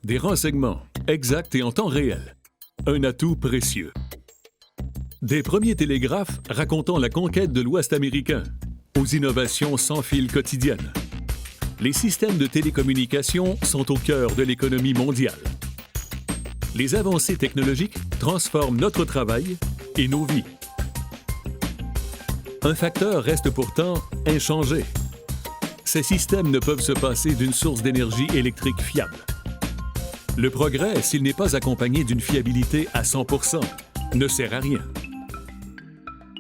des renseignements exacts et en temps réel. Un atout précieux. Des premiers télégraphes racontant la conquête de l'Ouest américain, aux innovations sans fil quotidiennes. Les systèmes de télécommunication sont au cœur de l'économie mondiale. Les avancées technologiques transforment notre travail et nos vies. Un facteur reste pourtant inchangé. Ces systèmes ne peuvent se passer d'une source d'énergie électrique fiable. Le progrès, s'il n'est pas accompagné d'une fiabilité à 100%, ne sert à rien.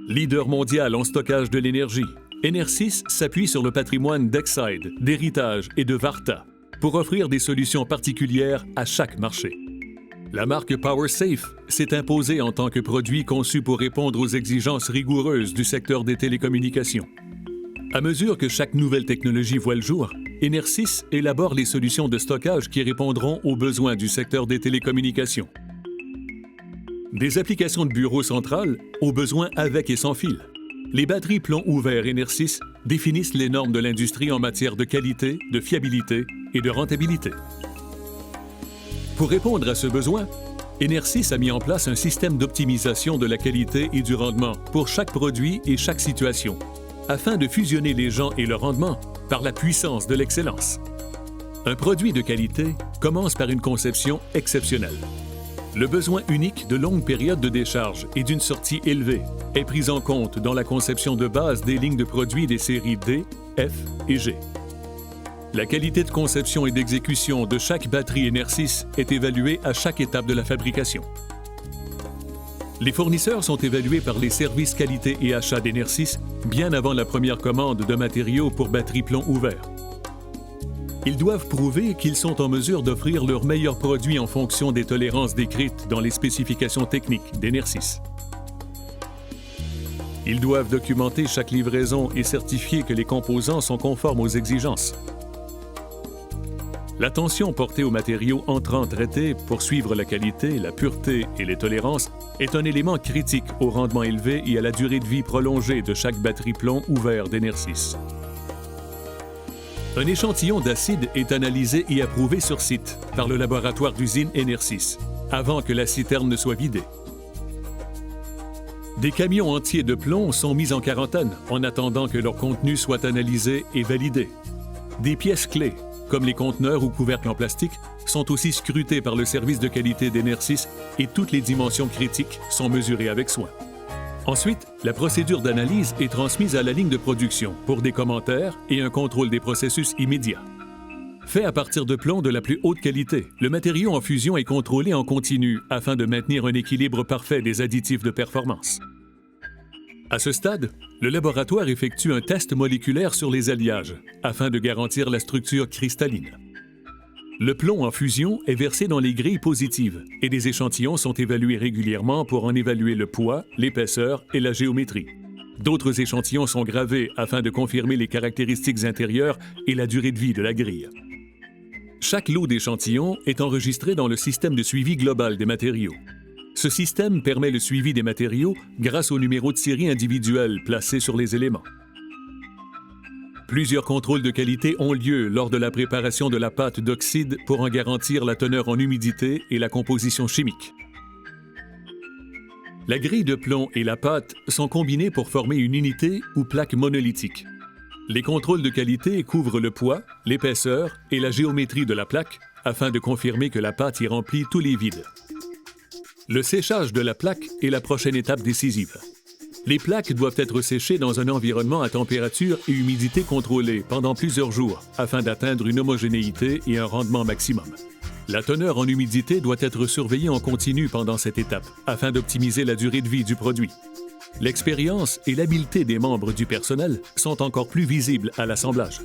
Leader mondial en stockage de l'énergie, Enersys s'appuie sur le patrimoine d'Exide, d'Héritage et de Varta pour offrir des solutions particulières à chaque marché. La marque PowerSafe s'est imposée en tant que produit conçu pour répondre aux exigences rigoureuses du secteur des télécommunications. À mesure que chaque nouvelle technologie voit le jour, Enersys élabore les solutions de stockage qui répondront aux besoins du secteur des télécommunications. Des applications de bureau central aux besoins avec et sans fil. Les batteries plomb ouvert Enersys définissent les normes de l'industrie en matière de qualité, de fiabilité et de rentabilité. Pour répondre à ce besoin, Enersys a mis en place un système d'optimisation de la qualité et du rendement pour chaque produit et chaque situation, afin de fusionner les gens et le rendement par la puissance de l'excellence. Un produit de qualité commence par une conception exceptionnelle. Le besoin unique de longues périodes de décharge et d'une sortie élevée est pris en compte dans la conception de base des lignes de produits des séries D, F et G. La qualité de conception et d'exécution de chaque batterie Enersys est évaluée à chaque étape de la fabrication. Les fournisseurs sont évalués par les services qualité et achat d'Enersys bien avant la première commande de matériaux pour batterie plomb ouvert. Ils doivent prouver qu'ils sont en mesure d'offrir leurs meilleurs produits en fonction des tolérances décrites dans les spécifications techniques d'Enersys. Ils doivent documenter chaque livraison et certifier que les composants sont conformes aux exigences. L'attention portée aux matériaux entrants traités pour suivre la qualité, la pureté et les tolérances est un élément critique au rendement élevé et à la durée de vie prolongée de chaque batterie plomb ouvert d'Enersys. Un échantillon d'acide est analysé et approuvé sur site par le laboratoire d'usine Enersys, avant que la citerne ne soit vidée. Des camions entiers de plomb sont mis en quarantaine en attendant que leur contenu soit analysé et validé. Des pièces clés, comme les conteneurs ou couvercles en plastique, sont aussi scrutés par le service de qualité d'Enersys et toutes les dimensions critiques sont mesurées avec soin. Ensuite, la procédure d'analyse est transmise à la ligne de production pour des commentaires et un contrôle des processus immédiat. Fait à partir de plomb de la plus haute qualité, le matériau en fusion est contrôlé en continu afin de maintenir un équilibre parfait des additifs de performance. À ce stade, le laboratoire effectue un test moléculaire sur les alliages afin de garantir la structure cristalline. Le plomb en fusion est versé dans les grilles positives et des échantillons sont évalués régulièrement pour en évaluer le poids, l'épaisseur et la géométrie. D'autres échantillons sont gravés afin de confirmer les caractéristiques intérieures et la durée de vie de la grille. Chaque lot d'échantillons est enregistré dans le système de suivi global des matériaux. Ce système permet le suivi des matériaux grâce aux numéros de série individuels placés sur les éléments. Plusieurs contrôles de qualité ont lieu lors de la préparation de la pâte d'oxyde pour en garantir la teneur en humidité et la composition chimique. La grille de plomb et la pâte sont combinées pour former une unité ou plaque monolithique. Les contrôles de qualité couvrent le poids, l'épaisseur et la géométrie de la plaque afin de confirmer que la pâte y remplit tous les vides. Le séchage de la plaque est la prochaine étape décisive. Les plaques doivent être séchées dans un environnement à température et humidité contrôlée pendant plusieurs jours afin d'atteindre une homogénéité et un rendement maximum. La teneur en humidité doit être surveillée en continu pendant cette étape afin d'optimiser la durée de vie du produit. L'expérience et l'habileté des membres du personnel sont encore plus visibles à l'assemblage.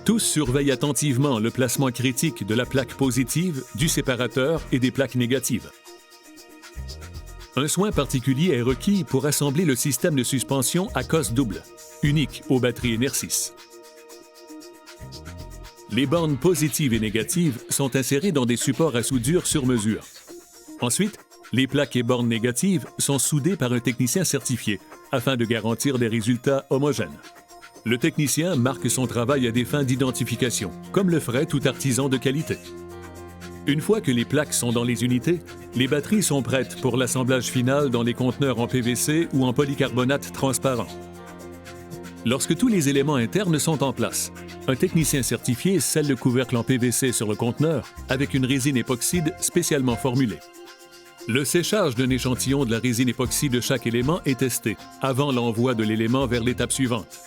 Tous surveillent attentivement le placement critique de la plaque positive, du séparateur et des plaques négatives. Un soin particulier est requis pour assembler le système de suspension à cosse double, unique aux batteries Enersys. Les bornes positives et négatives sont insérées dans des supports à soudure sur mesure. Ensuite, les plaques et bornes négatives sont soudées par un technicien certifié afin de garantir des résultats homogènes. Le technicien marque son travail à des fins d'identification, comme le ferait tout artisan de qualité. Une fois que les plaques sont dans les unités, les batteries sont prêtes pour l'assemblage final dans les conteneurs en PVC ou en polycarbonate transparent. Lorsque tous les éléments internes sont en place, un technicien certifié scelle le couvercle en PVC sur le conteneur avec une résine époxyde spécialement formulée. Le séchage d'un échantillon de la résine époxy de chaque élément est testé avant l'envoi de l'élément vers l'étape suivante.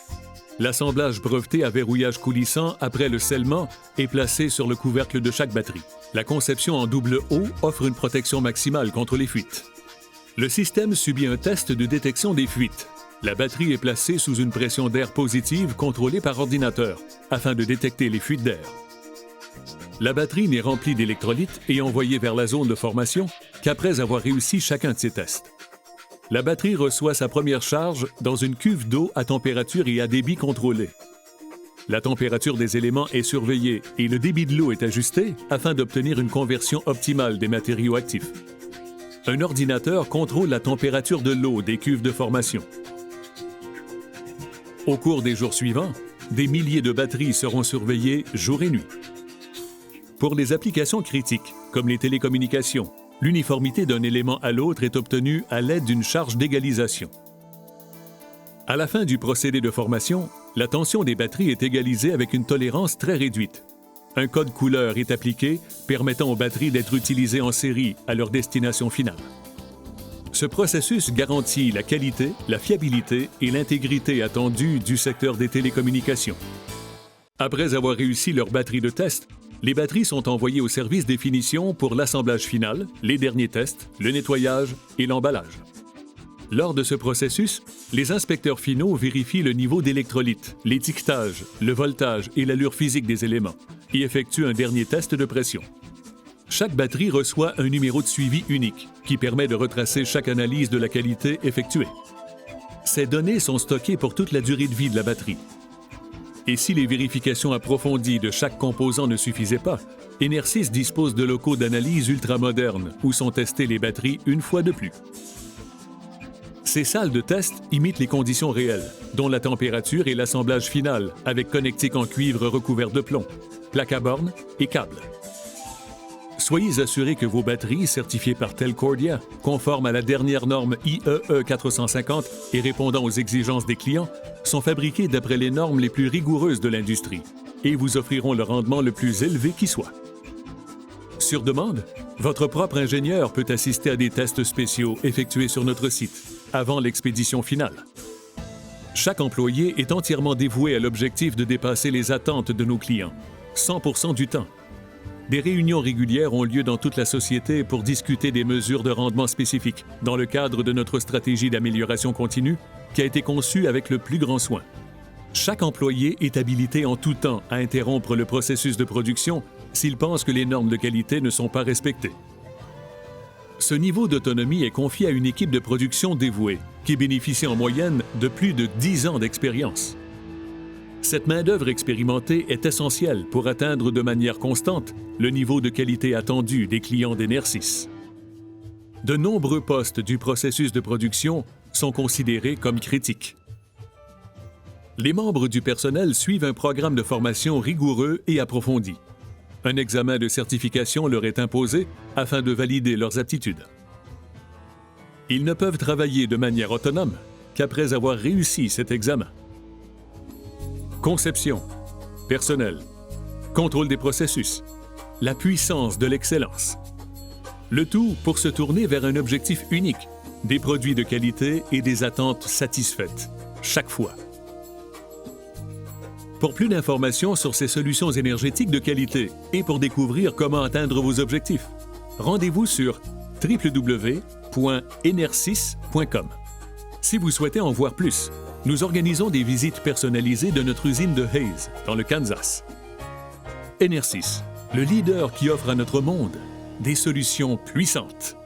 L'assemblage breveté à verrouillage coulissant après le scellement est placé sur le couvercle de chaque batterie. La conception en double haut offre une protection maximale contre les fuites. Le système subit un test de détection des fuites. La batterie est placée sous une pression d'air positive contrôlée par ordinateur afin de détecter les fuites d'air. La batterie n'est remplie d'électrolytes et envoyée vers la zone de formation qu'après avoir réussi chacun de ces tests. La batterie reçoit sa première charge dans une cuve d'eau à température et à débit contrôlé. La température des éléments est surveillée et le débit de l'eau est ajusté afin d'obtenir une conversion optimale des matériaux actifs. Un ordinateur contrôle la température de l'eau des cuves de formation. Au cours des jours suivants, des milliers de batteries seront surveillées jour et nuit. Pour les applications critiques, comme les télécommunications, l'uniformité d'un élément à l'autre est obtenue à l'aide d'une charge d'égalisation. À la fin du procédé de formation, la tension des batteries est égalisée avec une tolérance très réduite. Un code couleur est appliqué, permettant aux batteries d'être utilisées en série à leur destination finale. Ce processus garantit la qualité, la fiabilité et l'intégrité attendue du secteur des télécommunications. Après avoir réussi leur batterie de test, les batteries sont envoyées au service des finitions pour l'assemblage final, les derniers tests, le nettoyage et l'emballage. Lors de ce processus, les inspecteurs finaux vérifient le niveau d'électrolyte, l'étiquetage, le voltage et l'allure physique des éléments et effectuent un dernier test de pression. Chaque batterie reçoit un numéro de suivi unique qui permet de retracer chaque analyse de la qualité effectuée. Ces données sont stockées pour toute la durée de vie de la batterie. Et si les vérifications approfondies de chaque composant ne suffisaient pas, Enersys dispose de locaux d'analyse ultramodernes où sont testées les batteries une fois de plus. Ces salles de test imitent les conditions réelles, dont la température et l'assemblage final, avec connectiques en cuivre recouvert de plomb, plaques à bornes et câbles. Soyez assurés que vos batteries, certifiées par Telcordia, conformes à la dernière norme IEE 450 et répondant aux exigences des clients, sont fabriquées d'après les normes les plus rigoureuses de l'industrie et vous offriront le rendement le plus élevé qui soit. Sur demande, votre propre ingénieur peut assister à des tests spéciaux effectués sur notre site avant l'expédition finale. Chaque employé est entièrement dévoué à l'objectif de dépasser les attentes de nos clients, 100% du temps. Des réunions régulières ont lieu dans toute la société pour discuter des mesures de rendement spécifiques dans le cadre de notre stratégie d'amélioration continue qui a été conçue avec le plus grand soin. Chaque employé est habilité en tout temps à interrompre le processus de production s'il pense que les normes de qualité ne sont pas respectées. Ce niveau d'autonomie est confié à une équipe de production dévouée qui bénéficie en moyenne de plus de 10 ans d'expérience. Cette main-d'œuvre expérimentée est essentielle pour atteindre de manière constante le niveau de qualité attendu des clients d'Enersys. De nombreux postes du processus de production sont considérés comme critiques. Les membres du personnel suivent un programme de formation rigoureux et approfondi. Un examen de certification leur est imposé afin de valider leurs aptitudes. Ils ne peuvent travailler de manière autonome qu'après avoir réussi cet examen. Conception, personnel, contrôle des processus, la puissance de l'excellence. Le tout pour se tourner vers un objectif unique, des produits de qualité et des attentes satisfaites, chaque fois. Pour plus d'informations sur ces solutions énergétiques de qualité et pour découvrir comment atteindre vos objectifs, rendez-vous sur www.enersys.com. Si vous souhaitez en voir plus, nous organisons des visites personnalisées de notre usine de Hayes, dans le Kansas. Enersys, le leader qui offre à notre monde des solutions puissantes.